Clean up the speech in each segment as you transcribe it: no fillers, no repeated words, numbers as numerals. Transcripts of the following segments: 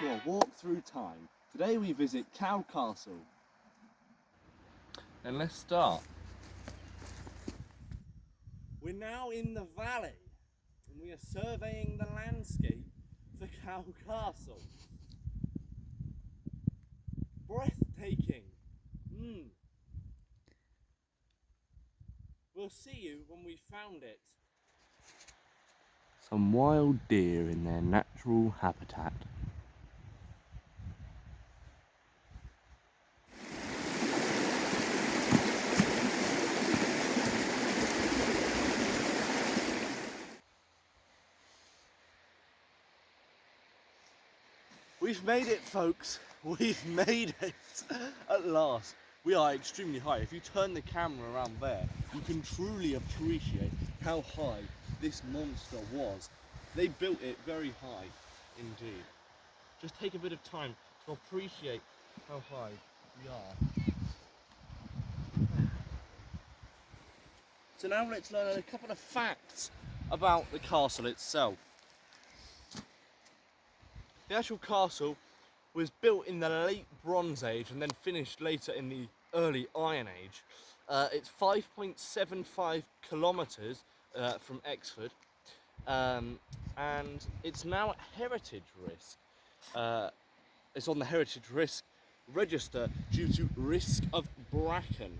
to a walk through time. Today we visit Cow Castle. And let's start. We're now in the valley and we are surveying the landscape for Cow Castle. Breathtaking. We'll see you when we found it. Some wild deer in their natural habitat. We've made it, folks. We've made it at last. We are extremely high. If you turn the camera around there, you can truly appreciate how high this monster was. They built it very high indeed. Just take a bit of time to appreciate how high we are. So now let's learn a couple of facts about the castle itself. The actual castle was built in the late Bronze Age and then finished later in the early Iron Age. It's 5.75 kilometres from Exford, and it's now at heritage risk. It's on the heritage risk register due to risk of bracken.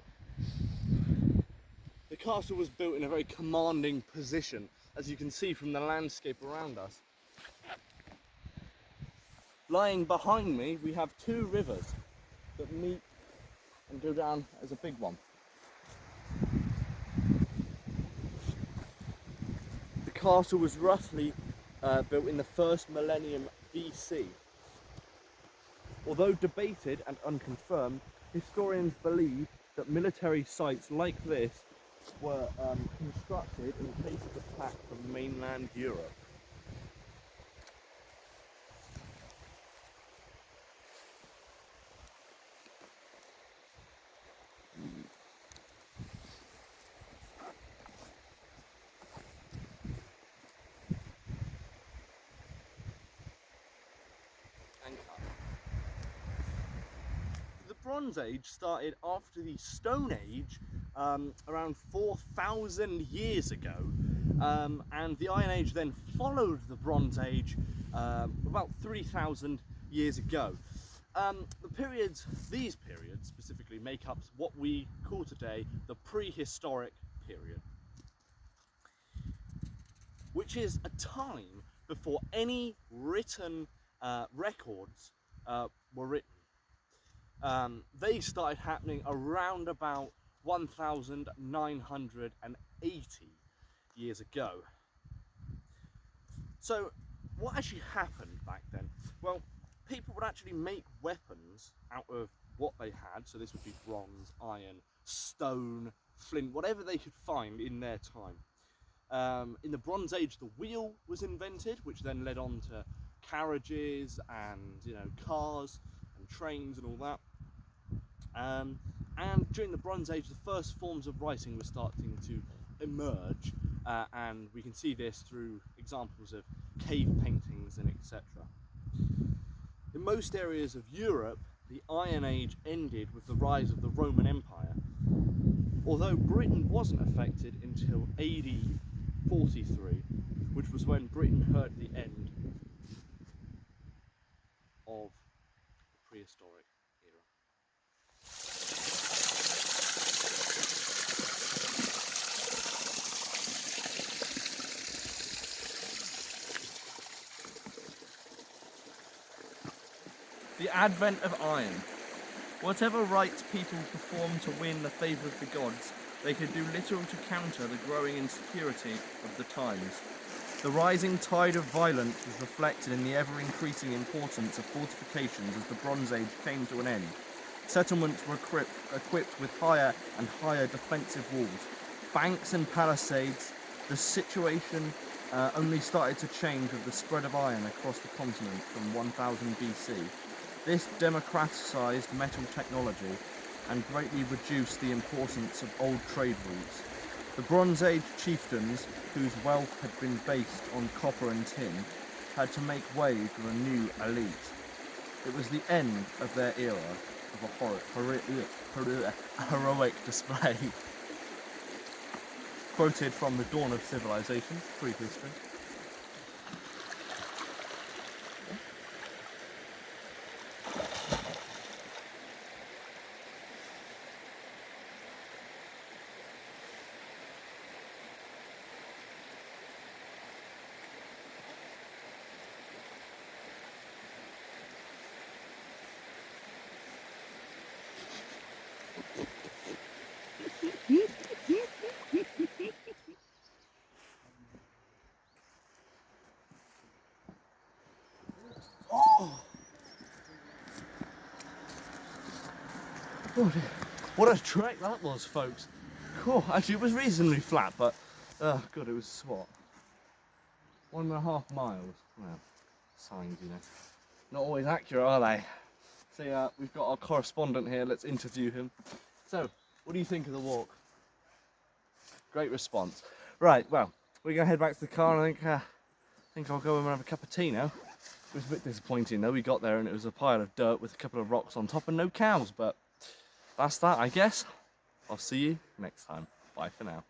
The castle was built in a very commanding position, as you can see from the landscape around us. Lying behind me, we have two rivers that meet and go down as a big one. The castle was roughly built in the first millennium BC. Although debated and unconfirmed, historians believe that military sites like this were constructed in case of attack from mainland Europe. The Bronze Age started after the Stone Age, around 4,000 years ago, and the Iron Age then followed the Bronze Age about 3,000 years ago. These periods specifically make up what we call today the prehistoric period, which is a time before any written records were written. They started happening around about 1,980 years ago. So what actually happened back then? Well, people would actually make weapons out of what they had. So this would be bronze, iron, stone, flint, whatever they could find in their time. In the Bronze Age, the wheel was invented, which then led on to carriages and cars and trains and all that. And during the Bronze Age, the first forms of writing were starting to emerge, and we can see this through examples of cave paintings and etc. In most areas of Europe, the Iron Age ended with the rise of the Roman Empire, although Britain wasn't affected until AD 43, which was when Britain heard the end of the prehistoric era. The advent of iron. Whatever rites people performed to win the favour of the gods, they could do little to counter the growing insecurity of the times. The rising tide of violence was reflected in the ever-increasing importance of fortifications as the Bronze Age came to an end. Settlements were equipped with higher and higher defensive walls, banks and palisades. The situation only started to change with the spread of iron across the continent from 1000 BC. This democratized metal technology and greatly reduced the importance of old trade routes. The Bronze Age chieftains, whose wealth had been based on copper and tin, had to make way for a new elite. It was the end of their era of a heroic display. Quoted from The Dawn of Civilization, prehistory. Oh dear. What a trek that was, folks. Cool. Actually, it was reasonably flat, but good. It was what? 1.5 miles. Well, signs, you know, not always accurate, are they? So we've got our correspondent here. Let's interview him. So, what do you think of the walk? Great response. Right. Well, we're gonna head back to the car. And I think I'll go and have a cup of tea now. It was a bit disappointing though. We got there and it was a pile of dirt with a couple of rocks on top and no cows, but that's that, I guess. I'll see you next time. Bye for now.